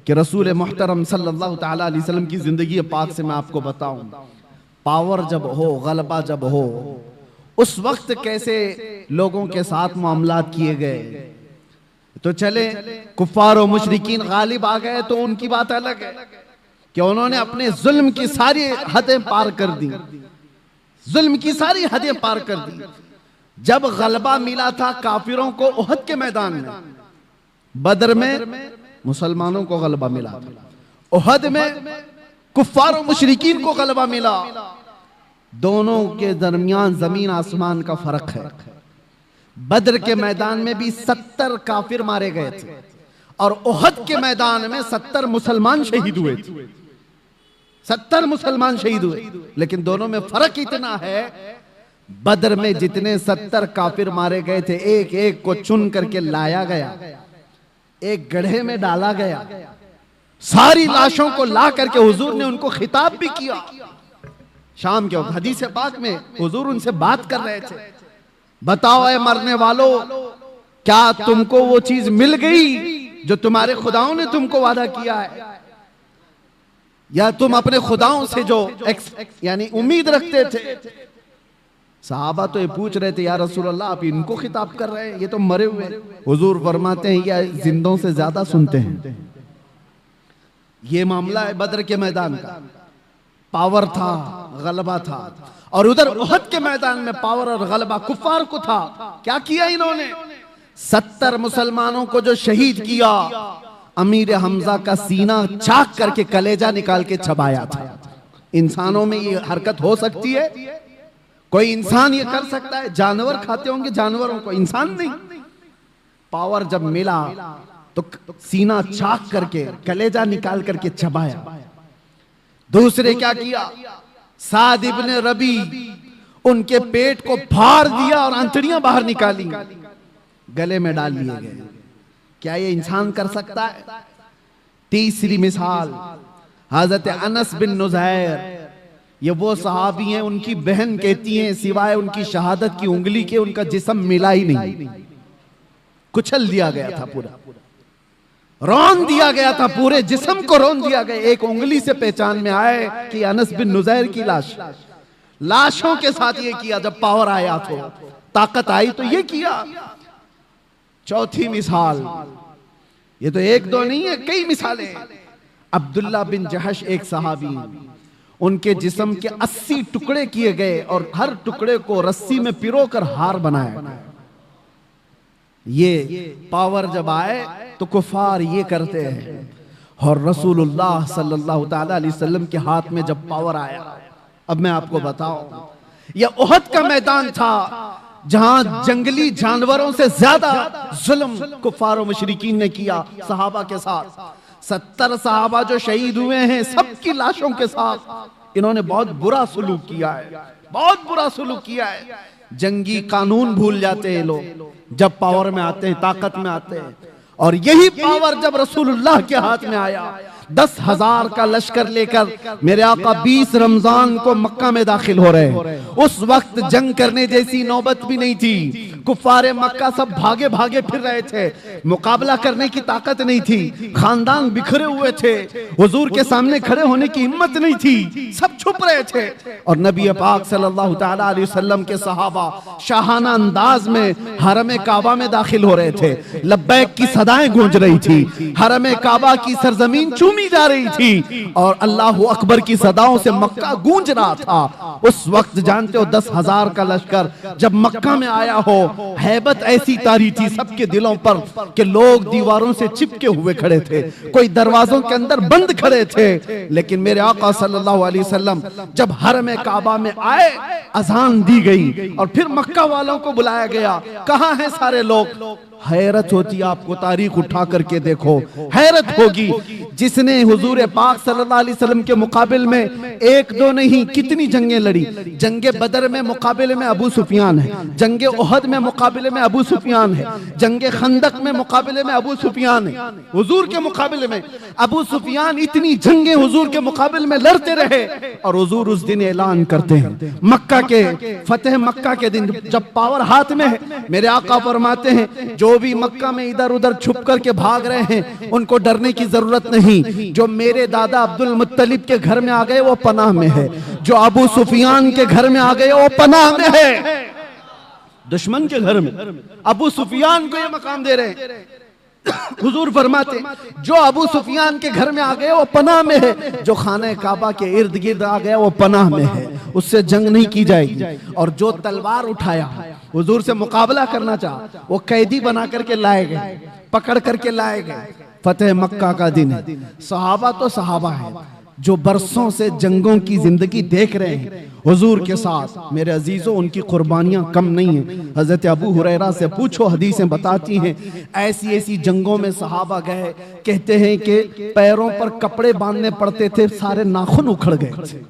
कि रसूल मुहतरम सल्लल्लाहु ताला अलैहि वसल्लम की जिंदगी पाक से मैं आपको बताऊं, पावर जब हो, गलबा जब हो, उस वक्त कैसे लोगों के साथ मामलात किए गए। तो चले कुफ्फार और मुशरिकीन गालिब आ गए तो उनकी बात अलग है कि उन्होंने अपने जुल्म की सारी हदें पार कर दी, जुल्म की सारी हदें पार कर दी। जब गलबा मिला था काफिरों को उहद के मैदान में, बदर में मुसलमानों को गलबा मिला था, उहद में कुफ्फार और मुशरिकीन को गलबा मिला। दोनों के दरमियान जमीन आसमान का फर्क है। बदर के मैदान में भी 70 काफिर मारे गए थे और उहद के मैदान में 70 मुसलमान शहीद हुए थे। 70 मुसलमान शहीद हुए, लेकिन दोनों में फर्क इतना है, बदर में जितने 70 काफिर मारे गए थे, एक एक को चुन करके लाया गया, एक गड्ढे में डाला गया, सारी लाशों को ला करके हुजूर ने उनको खिताब भी किया। शाम के वक्त हदीस पाक में हुजूर उनसे बात कर रहे थे, बताओ ऐ मरने वालों, क्या तुमको वो चीज मिल गई जो तुम्हारे खुदाओं ने तुमको वादा किया है, या तुम अपने खुदाओं से जो यानी उम्मीद रखते थे। सहाबा तो ये पूछ रहे थे, या रसूल अल्लाह आप इनको खिताब कर रहे हैं, ये तो मरे हुए। हुजूर फरमाते हैं या जिंदों से ज्यादा सुनते हैं। ये मामला है बदर के मैदान का, पावर था, गलबा था। और उधर उहद के मैदान में पावर और गलबा कुफ्फार को था। क्या किया इन्होंने? 70 मुसलमानों को जो शहीद किया, अमीर हमजा का सीना चाक करके कलेजा निकाल के चबाया था। इंसानों में ये हरकत हो सकती है? कोई इंसान ये कर सकता है? जानवर खाते होंगे जानवरों को, इंसान नहीं। पावर जब मिला तो सीना चाक करके कलेजा निकाल करके चबाया। दूसरे क्या किया? साद इब्ने रबी, उनके पेट को फाड़ दिया और अंतड़ियां बाहर निकाली, गले में डाल लिए गए। क्या ये इंसान कर सकता है? तीसरी मिसाल हजरत अनस बिन नुज़ैर, ये वो सहाबी हैं, उनकी बहन कहती हैं सिवाय उनकी शहादत की उंगली के उनका जिस्म मिला ही नहीं, कुचल दिया गया था, पूरा रौन दिया गया था, पूरे जिस्म को रौन दिया गया। एक उंगली से पहचान में आए कि अनस बिन नुज़ैर की लाश। लाशों के साथ ये किया। जब पावर आया तो, ताकत आई तो ये किया। चौथी मिसाल, ये तो एक दो नहीं है, कई मिसालें। अब्दुल्ला बिन जहश एक सहाबी, उनके जिस्म के 80 टुकड़े किए गए और हर टुकड़े को रस्सी में पिरोकर हार बनाया गया। ये पावर जब आए तो कुफार ये करते हैं। और रसूलुल्लाह सल्लल्लाहु ताला अलैहि वसल्लम के हाथ में जब पावर आया, अब मैं आपको बताऊं, यह उहद का मैदान था जहां जंगली जानवरों से ज्यादा जुल्म कुफार और मुशरिकीन ने किया सहाबा के साथ। 70 सहाबा जो शहीद हुए हैं, सबकी लाशों के साथ इन्होंने बहुत बुरा सलूक किया है, बहुत बुरा सलूक किया है। जंगी कानून भूल जाते हैं लोग जब पावर में आते हैं, ताकत में आते हैं। और यही पावर जब रसूलुल्लाह के हाथ में आया, 10,000 का लश्कर लेकर मेरे आका 20 रमजान को मक्का में दाखिल हो रहे हैं। उस वक्त जंग करने जैसी नौबत भी नहीं थी। कुफारे मक्का सब भागे भागे फिर रहे थे, मुकाबला करने की ताकत नहीं थी, खानदान बिखरे हुए थे, हुजूर के सामने खड़े होने की हिम्मत नहीं थी, सब छुप रहे थे। और नबी पाक सल्लल्लाहु ताला अलैहि वसल्लम के सहाबा शाहाना अंदाज में हरम काबा में दाखिल हो रहे थे। लब्बैक की सदाएं गूंज रही थी, हरम काबा की सरजमीन चूमी जा रही थी और अल्लाहु अकबर की सदाओं से मक्का गूंज रहा था। उस वक्त जानते हो 10,000 का लश्कर जब मक्का में आया हो, हैबत ऐसी तारी थी सबके दिलों पर कि लोग दीवारों से चिपके हुए खड़े थे, कोई दरवाजों के अंदर बंद खड़े थे। लेकिन मेरे आका सल्लल्लाहु अलैहि वसल्लम जब हरम काबा में आए, अजान दी गई और फिर मक्का वालों को बुलाया गया। कहाँ हैं सारे लोग? हैरत होती, आपको तारीख उठा करके देखो, हैरत होगी। जिसने हुजूर पाक सल्लल्लाहु अलैहि वसल्लम के मुकाबले में एक दो नहीं कितनी जंगें लड़ी। जंगे बदर में मुकाबले में अबू सुफियान है, जंगे उहद में मुकाबले में अबू सुफियान है, जंगे खंदक में मुकाबले में अबू सुफियान है। हुजूर के मुकाबले में अबू सुफियान इतनी जंगे हुजूर के मुकाबले में लड़ते रहे और हुजूर उस दिन ऐलान करते हैं, मक्का के फतेह मक्का के दिन जब पावर हाथ में है, मेरे आका फरमाते हैं जो जो भी मक्का में इधर उधर छुप करके भाग रहे हैं उनको डरने की जरूरत नहीं। जो मेरे दादा अब्दुल मुत्तलिब के घर में आ गए वो पनाह में है, जो अबू सुफियान के घर में आ गए वो पनाह में है। दुश्मन के घर में अबू सुफियान को ये मकाम दे रहे हैं। हुजूर फरमाते जो अबू सुफियान के घर में आ गए वो पनाह में है, जो खाने काबा के इर्द गिर्द आ गया वो पनाह में है, उससे जंग नहीं की जाएगी। और जो तलवार उठाया हुजूर से मुकाबला करना चाहा वो कैदी बना करके लाए गए, पकड़ करके लाए गए। फतेह मक्का का दिन है। सहाबा तो सहाबा है जो बरसों से जंगों की जिंदगी देख रहे हैं हुजूर के साथ। मेरे अजीजों, उनकी कुर्बानियां कम नहीं है। हजरत अबू हुरैरा से पूछो, हदीसें बताती हैं ऐसी ऐसी जंगों में सहाबा गए, कहते हैं कि पैरों पर कपड़े बांधने पड़ते थे, सारे नाखून उखड़ गए थे।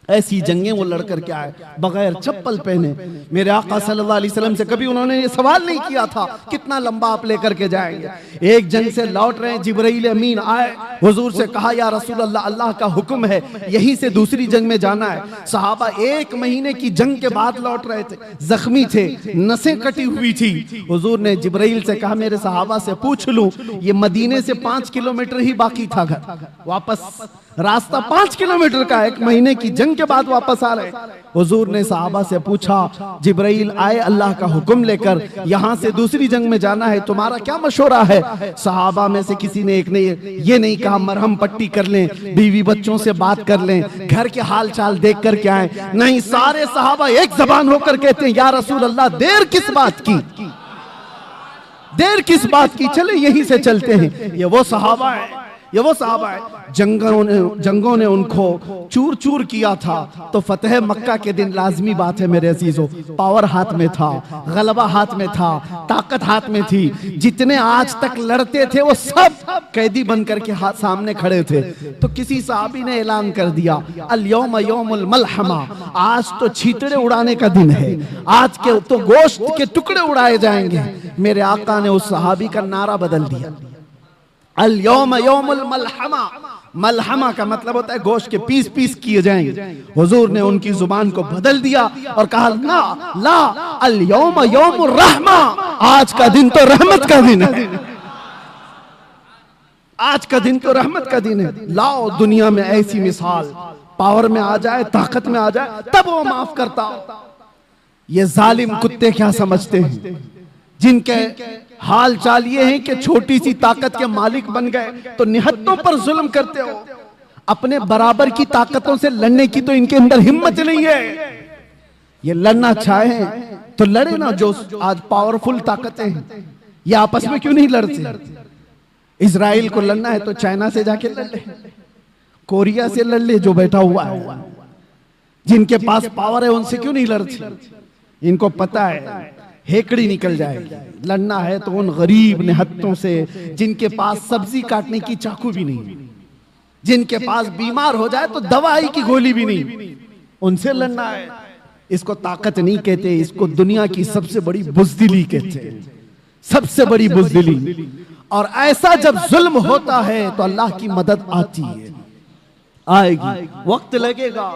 ऐसी जंगें वो लड़ करके आए बगैर चप्पल पहने। मेरे आका सल्लल्लाहु अलैहि वसल्लम से कभी उन्होंने ये सवाल नहीं किया था कितना लंबा आप लेकर के जाएंगे। एक जंग से लौट रहे हैं, जिब्राइल अमीन आए, हुजूर से कहा या रसूल अल्लाह, अल्लाह का हुक्म है यहीं से दूसरी जंग में जाना है। सहाबा 1 महीने की जंग के बाद लौट रहे थे, जख्मी थे, नसें कटी हुई थी। हुजूर ने जिब्राइल से कहा मेरे सहाबा से पूछ लूं, ये मदीने से 5 किलोमीटर ही बाकी था घर, वापस रास्ता 5 किलोमीटर का, 1 महीने की जंग के बाद वापस आ रहे। हुजूर ने सहाबा से पूछा, जिब्राइल आए अल्लाह का हुक्म लेकर, यहां से दूसरी जंग में जाना है, तुम्हारा क्या मशवरा है? सहाबा में से किसी ने एक ने ये नहीं कहा मरहम पट्टी कर लें, बीवी बच्चों से बात कर लें, घर के हाल चाल देख कर के आए। नहीं, सारे सहाबा एक जबान होकर कहते हैं या रसूल अल्लाह, देर किस बात की, देर किस बात की, चले यहीं से चलते हैं। ये वो सहाबा है, ये वो सहाबा है जंगों ने उनको चूर चूर किया था। तो फतेह मक्का के दिन लाजमी बात है मेरे अजीजों, पावर हाथ में था, गलबा हाथ में था, ताकत हाथ में थी। जितने आज तक लड़ते थे वो सब कैदी बन करके हाथ सामने खड़े थे। तो किसी साहबी ने ऐलान कर दिया अल यौम यौमुल मलहमा, आज तो छींतरे उड़ाने का दिन है, आज के तो गोश्त के टुकड़े उड़ाए जाएंगे। मेरे आका ने उस सहाबी का नारा बदल दिया, अल यौम यौमुल मलहमा। मलहमा का मतलब होता है गोश्त के पीस पीस किए जाएंगे। हुजूर ने उनकी जुबान को बदल दिया और कहा ना ला, अल यौम यौमुर रहमा, आज का दिन तो रहमत का दिन है, आज का दिन तो रहमत का दिन है। लाओ दुनिया में ऐसी मिसाल, पावर में आ जाए, ताकत में आ जाए, तब वो माफ करता। ये जालिम कुत्ते क्या समझते हैं, जिनके हाल चाल ये है कि छोटी सी ताकत के मालिक बन गए तो निहत्तों पर जुल्म करते हो। अपने बराबर की ताकतों से लड़ने की तो इनके अंदर हिम्मत नहीं है। ये लड़ना चाहे तो लड़े ना, जो आज पावरफुल ताकतें हैं ये आपस में क्यों नहीं लड़ते? इजराइल को लड़ना है तो चाइना से जाके लड़ ले, कोरिया से लड़ ले जो बैठा हुआ है। जिनके पास पावर है उनसे क्यों नहीं लड़ते? इनको पता है हेकड़ी निकल जाएगी। लड़ना है तो उन गरीब निहत्तों से जिनके पास सब्जी काटने की चाकू भी नहीं, जिनके पास बीमार हो जाए तो दवाई की गोली भी नहीं, उनसे लड़ना है। इसको ताकत नहीं कहते, इसको दुनिया की सबसे बड़ी बुज़दिली कहते हैं, सबसे बड़ी बुज़दिली। और ऐसा जब जुल्म होता है तो अल्लाह की मदद आती है, आएगी, वक्त लगेगा।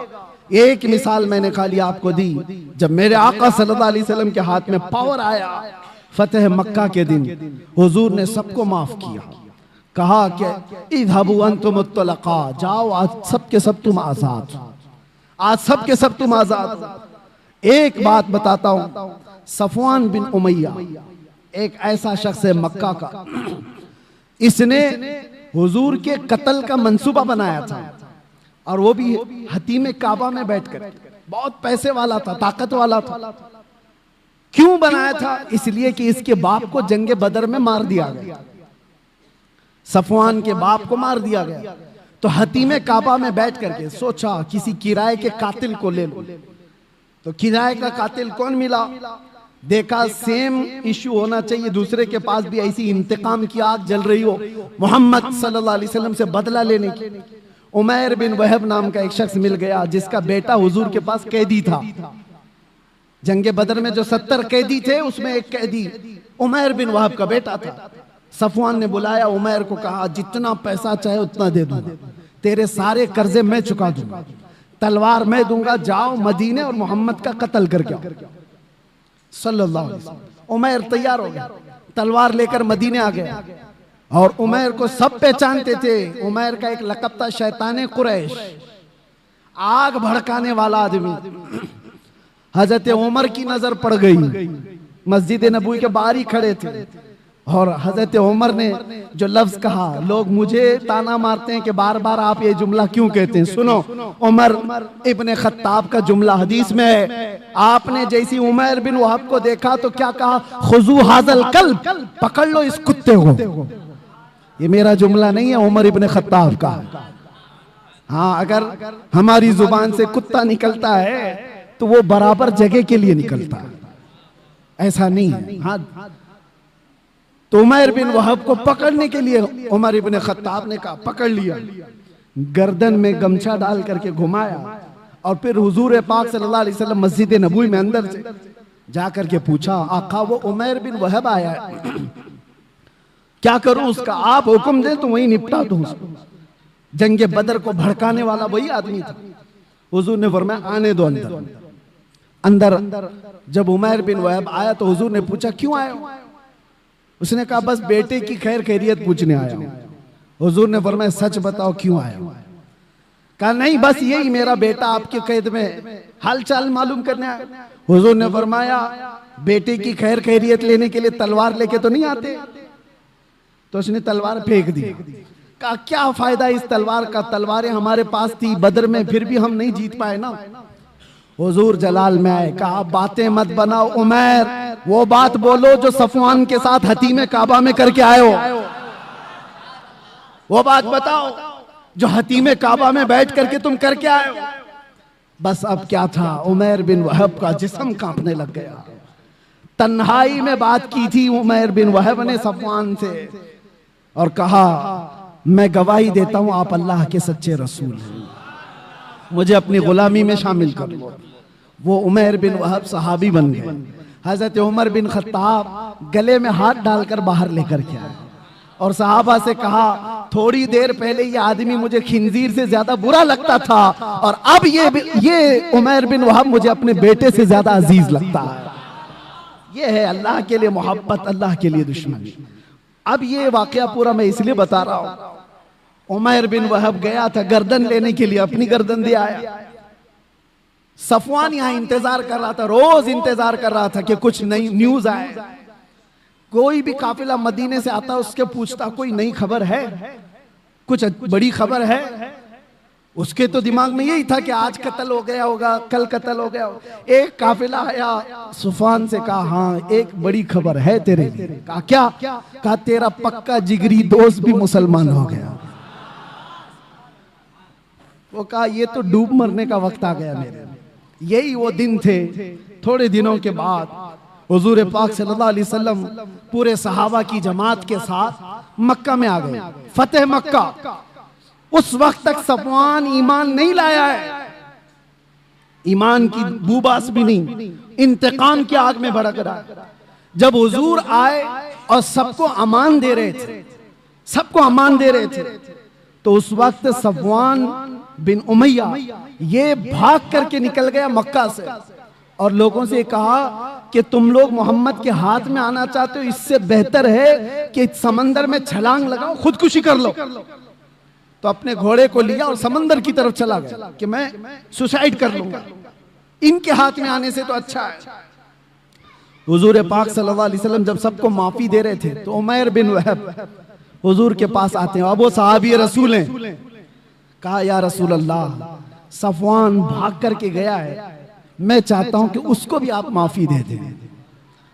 एक मिसाल मैंने खाली आपको दी, जब मेरे आका सल्लल्लाहु अलैहि वसल्लम के हाथ में पावर आया फतेह मक्का के दिन, हुजूर ने सबको माफ किया, कहा कि इज़हबू अंतुम मुत्तलक़ा, जाओ आज सब के सब तुम आजाद, आज सब के सब तुम आजाद। एक बात बताता हूं, सफवान बिन उमैया एक ऐसा शख्स है मक्का का, इसने हुजूर के कत्ल का मंसूबा बनाया था, और वो भी हतीम काबा में बैठकर। बहुत पैसे वाला था, ताकत वाला था। क्यों बनाया था? इसलिए कि इसके बाप को जंगे बदर में मार दिया गया, सफवान के बाप को मार दिया गया। तो हतीम काबा में बैठ करके सोचा किसी किराए के कातिल को ले लो। तो किराए का कातिल कौन मिला? देखा सेम इश्यू होना चाहिए, दूसरे के पास भी ऐसी इंतकाम की आग जल रही हो, मोहम्मद सल्लल्लाहु अलैहि वसल्लम से बदला लेने की। उमैर बिन वहब नाम का एक शख्स मिल गया जिसका बेटा हुजूर के पास कैदी था। जंगे बदर में जो 70 कैदी थे उसमें एक कैदी उमैर बिन वहब का बेटा था। सफवान ने बुलाया उमैर को, कहा जितना पैसा चाहे उतना दे दूंगा, तेरे सारे कर्जे मैं चुका दूंगा, तलवार मैं दूंगा, जाओ मदीने और मोहम्मद का कत्ल करके आओ सल्लल्लाहु अलैहि वसल्लम। उमैर तैयार हो गया, तलवार लेकर मदीने आ गया। और उमैर को सब पहचानते थे। उमैर का एक लक़ब था शैताने कुरैश, आग भड़काने वाला आदमी। हजरत उमर की नजर पड़ गई, मस्जिद नबवी के बाहर ही खड़े थे, और हजरत उमर ने जो लफ्ज कहा, लोग मुझे ताना मारते हैं कि बार बार आप ये जुमला क्यों कहते हैं। सुनो, उमर इब्ने खत्ताब का जुमला हदीस में है, आपने जैसी उमैर बिन वहब को देखा तो क्या कहा, खुजू हाजल कल्ब, पकड़ लो इस कुत्ते को। ये मेरा जुमला नहीं है, उमर इब्ने खत्ताब का। हाँ, अगर हमारी जुबान से कुत्ता निकलता है तो वो बराबर जगह के लिए निकलता है, ऐसा नहीं है। हाँ, तो उमैर बिन वहब को पकड़ने के लिए उमर इब्ने खत्ताब ने कहा, पकड़ लिया, गर्दन में गमछा डाल करके घुमाया, और फिर हुजूर पाक सल्लल्लाहु अलैहि वसल्लम मस्जिद नबवी में अंदर से जा करके पूछा, आका वो उमैर बिन वहब आया है, क्या करूं उसका, आप हुक्म दें तो वही निपटा दूं उसको। जंगे बदर को भड़काने वाला वही आदमी था। हुजूर ने फरमाया, आने दो अंदर। अंदर जब उमैर बिन वहब आया तो हुजूर ने पूछा, क्यों आए हो? उसने कहा, बस बेटे की खैर खैरियत पूछने आया हूं। हुजूर ने फरमाया, सच बताओ क्यों आए हो? कहा, नहीं, बस यही, मेरा बेटा आपके कैद में, हालचाल मालूम करने आया। हुजूर ने फरमाया, बेटे की खैर खैरियत लेने के लिए तलवार लेके तो नहीं आते? तो उसने तलवार फेंक दी। कहा, क्या फायदा इस तलवार का, तलवारें हमारे पास थी बदर में, फिर भी हम नहीं जीत पाए ना। हुजूर जलाल में आए, कहा, बातें मत बनाओ उमैर, वो बात बोलो जो सफवान के साथ हतीमे काबा में करके आए हो। वो बात बताओ जो हतीमे काबा में बैठ करके तुम करके आए हो। बस अब क्या था, उमैर बिन वहब का जिस्म कांपने लग गया। तन्हाई में बात की थी उमैर बिन वहब ने सफवान से, और कहा, मैं गवाही देता हूं आप अल्लाह के सच्चे रसूल हैं, मुझे अपनी गुलामी में शामिल कर लो। वो उमैर बिन वहब सहाबी बन गए। हजरत उमर बिन खत्ताब गले में हाथ डालकर बाहर लेकर के आए और सहाबा से कहा, थोड़ी देर पहले ये आदमी मुझे खिंजीर से ज्यादा बुरा लगता था, और अब ये उमैर बिन वहब मुझे अपने बेटे से ज्यादा अजीज लगता है। ये है अल्लाह के लिए मोहब्बत, अल्लाह के लिए दुश्मनी। अब ये वाकया पूरा मैं इसलिए बता रहा हूं, उमैर बिन वहब गया था गर्दन लेने के लिए, अपनी गर्दन दे आया। सफवान यहां इंतजार कर रहा था, रोज इंतजार कर रहा था कि कुछ नई न्यूज आए। कोई भी काफिला मदीने से आता उसके पूछता, कोई नई खबर है, कुछ बड़ी खबर है? उसके तो दिमाग में यही था कि आज कत्ल हो गया होगा, कल कत्ल हो गया होगा। एक काफिला आया, सफवान से कहा, हाँ एक बड़ी खबर है तेरे लिए। कहा, क्या? कहा, तेरा पक्का जिगरी दोस्त भी मुसलमान हो गया। वो कहा, ये तो डूब मरने का वक्त आ गया मेरे। यही वो दिन थे। थोड़े दिनों के बाद हुजूर पाक सल्लल्लाहु अलैहि वसल्लम पूरे सहाबा की जमात के साथ मक्का में आ गए, फतेह मक्का। उस वक्त तक सफवान ईमान नहीं लाया है, ईमान की बूबास भी नहीं, इंतकाम की आग में भड़क रहा। जब हुजूर आए और सबको अमान दे रहे थे, सबको अमान दे रहे थे, तो उस वक्त सफवान बिन उमैया ये भाग करके निकल गया मक्का से और लोगों से कहा कि तुम लोग मोहम्मद के हाथ में आना चाहते हो, इससे बेहतर है कि समंदर में छलांग लगाओ, खुदकुशी कर लो। तो अपने घोड़े को लिया और समंदर की तरफ चला गया कि मैं सुसाइड कर लूंगा, इनके हाथ में आने से तो अच्छा है। हुजूर पाक सल्लल्लाहु अलैहि वसल्लम जब सबको माफी दे रहे थे तो उमैर बिन वहब हुजूर के पास आते हैं। अब वो सहाबी रसूल हैं। कहा, या रसूल अल्लाह, सफवान भाग करके गया है, मैं चाहता हूं कि उसको भी आप माफी दे दें।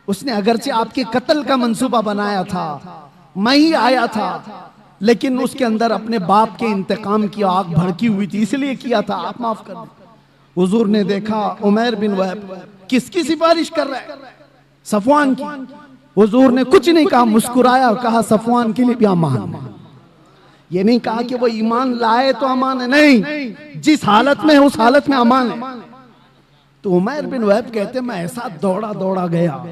उसने अगरचे आपके कत्ल का मंसूबा बनाया था, मैं ही आया था, लेकिन उसके अंदर अपने बाप के इंतकाम की आग भड़की हुई थी, इसलिए किया था, आप माफ कर दें। हुजूर ने देखा उमैर बिन वहब किसकी सिफारिश कर रहा है, सफवान की। हुजूर ने कुछ नहीं कहा, मुस्कुराया और कहा, सफवान के लिए भी अमान है। ये नहीं कहा कि वो ईमान लाए तो अमान है, नहीं, जिस हालत में है उस हालत में अमान है। तो उमैर बिन वहब कहते, मैं ऐसा दौड़ा दौड़ा गया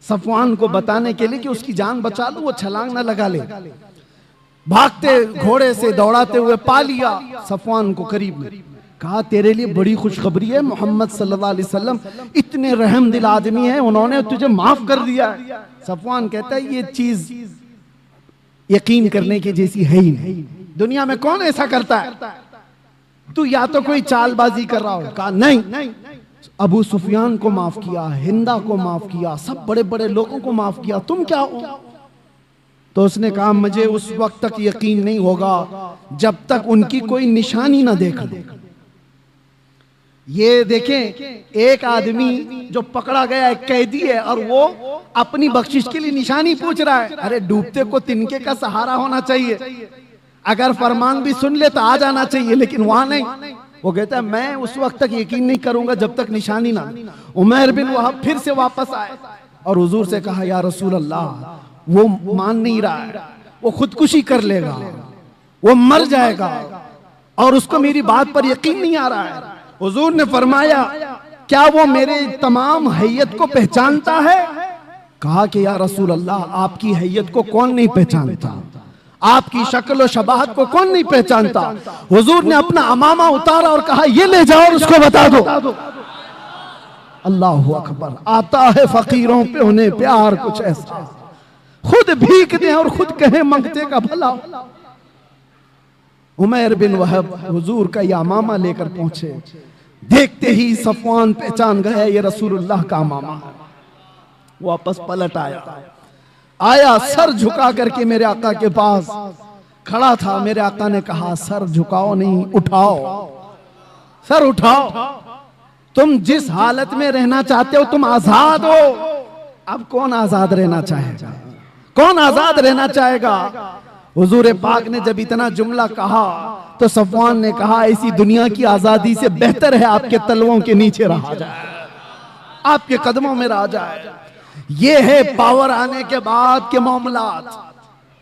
सफवान को बताने के लिए कि उसकी जान बचा लूं, वो छलांग ना लगा ले। भागते घोड़े से दौड़ाते हुए पा लिया सफवान को करीब में, कहा तेरे लिए बड़ी खुशखबरी है, मोहम्मद सल्लल्लाहु अलैहि वसल्लम इतने रहम दिल आदमी हैं, उन्होंने तुझे माफ कर दिया। सफवान कहता है ये चीज यकीन करने की जैसी है ही नहीं, दुनिया में कौन ऐसा करता है, तू या तो कोई चालबाजी कर रहा हो। कहा नहीं, अबू सुफियान को माफ किया, हिंदा को माफ किया, सब बड़े बड़े लोगों को माफ किया, तुम क्या हो? तो उसने कहा मुझे उस वक्त तक यकीन नहीं होगा जब तक उनकी कोई निशानी ना देख लो। ये देखें, एक आदमी जो पकड़ा गया है, कैदी है, और वो अपनी बख्शिश के लिए निशानी पूछ रहा है। अरे डूबते को तिनके का सहारा होना चाहिए, अगर फरमान भी सुन ले तो आ जाना चाहिए, लेकिन वहां नहीं। वो कहता है मैं उस वक्त तक यकीन नहीं करूंगा जब तक निशानी ना। उमैर बिन वहाब फिर से वापस आए और हुजूर से कहा या रसूल अल्लाह, वो मान नहीं रहा है, वो खुदकुशी कर लेगा, वो मर जाएगा और उसको मेरी बात पर यकीन नहीं आ रहा है। हुजूर ने फरमाया क्या वो मेरे तमाम हैयत को पहचानता है? कहा कि या रसूल अल्लाह, आपकी हैयत को कौन नहीं पहचानता, आपकी शक्ल और शबाहत को कौन नहीं पहचानता। हुजूर ने अपना अमामा उतारा और कहा ये ले जाओ और उसको बता दो। अल्लाह अकबर। आता है फकीरों पे उन्हें प्यार कुछ ऐसा, खुद भीख दे और खुद कहे मंगते का भला। उमैर बिन वहब हुजूर का यह अमामा लेकर पहुंचे, देखते ही सफवान पहचान गया ये रसूलुल्लाह का अमामा। वापस पलट आया सर झुका करके मेरे आका के पास खड़ा था। मेरे आका ने कहा सर झुकाओ नहीं, उठाओ, सर उठाओ, तुम जिस हालत में रहना चाहते हो तुम आजाद हो। अब कौन आजाद रहना चाहेगा, कौन आजाद रहना चाहेगा? हुजूर पाक ने जब इतना जुमला कहा तो सफवान ने कहा ऐसी दुनिया की आजादी से बेहतर है आपके तलवों के नीचे रहा जाए, आपके कदमों में रहा जाए। ये है पावर आने के बाद के मामलात।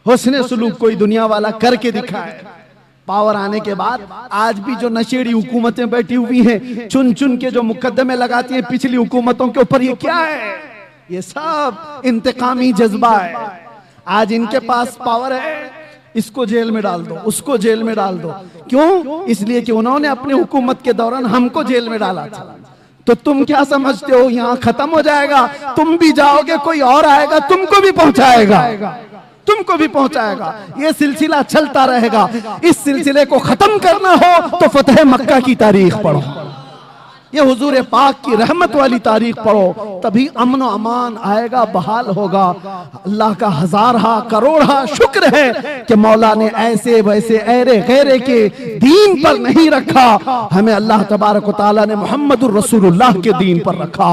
हुस्ने सुलूक कोई दुनिया वाला करके दिखाए। पावर आने के बाद आज भी जो नशेड़ी हुकूमतें बैठी हुई हैं, चुन चुन के जो मुकद्दमे लगाती हैं पिछली हुकूमतों के ऊपर, ये क्या है? ये सब इंतकामी जज्बा है। आज इनके पास पावर है, इसको जेल में डाल दो, उसको जेल में डाल दो। क्यों? इसलिए कि उन्होंने अपनी हुकूमत के दौरान हमको जेल में डाला था। तो तुम क्या समझते हो यहाँ खत्म हो जाएगा? तुम भी जाओगे, कोई और आएगा तुमको भी पहुंचाएगा, तुमको भी पहुंचाएगा। ये सिलसिला चलता रहेगा। इस सिलसिले को खत्म करना हो तो फतेह मक्का की तारीख पढ़ो, ये हुजूर पाक की रहमत वाली तारीख पढ़ो, तभी अमन व अमान आएगा, बहाल होगा। अल्लाह का हजारहा करोड़ा शुक्र है कि मौला ने ऐसे वैसे ऐरे गैरे के दीन पर नहीं रखा, हमें अल्लाह तबारक व तआला ने मोहम्मदुर रसूलुल्लाह के दीन पर रखा।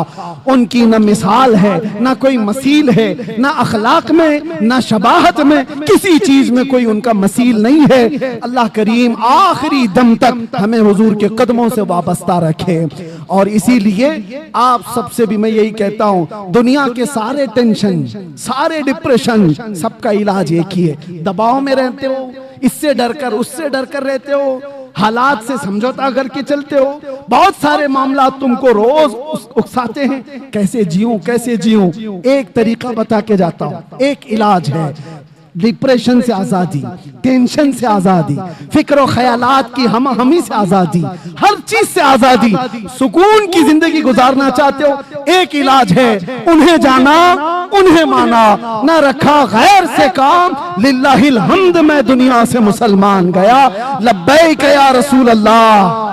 उनकी न मिसाल है, न कोई मसील है, न अखलाक में, न शबाहत में, किसी चीज में कोई उनका मसील नहीं है। अल्लाह करीम आखिरी दम तक हमें हुजूर के कदमों से वाबस्ता रखे। और इसीलिए आप सबसे भी मैं यही कहता हूं, दुनिया के सारे टेंशन, सारे डिप्रेशन, सबका इलाज एक ही है। दबाव में रहते हो, इससे डरकर उससे डरकर रहते हो, हालात से समझौता करके चलते हो, बहुत सारे मामला तुमको रोज उकसाते हैं, कैसे जीऊं कैसे जीऊं। एक तरीका बता के जाता हूं, एक इलाज है, डिप्रेशन से आजादी, टेंशन से आजादी, फिक्र और ख्यालात की हमी से आजादी, हर चीज से आजादी, सुकून की जिंदगी गुजारना चाहते हो, एक इलाज है, उन्हें जाना उन्हें माना, न रखा गैर से काम, लिल्लाहिल हम्द मैं दुनिया से मुसलमान गया, लब्बैक या रसूल अल्लाह।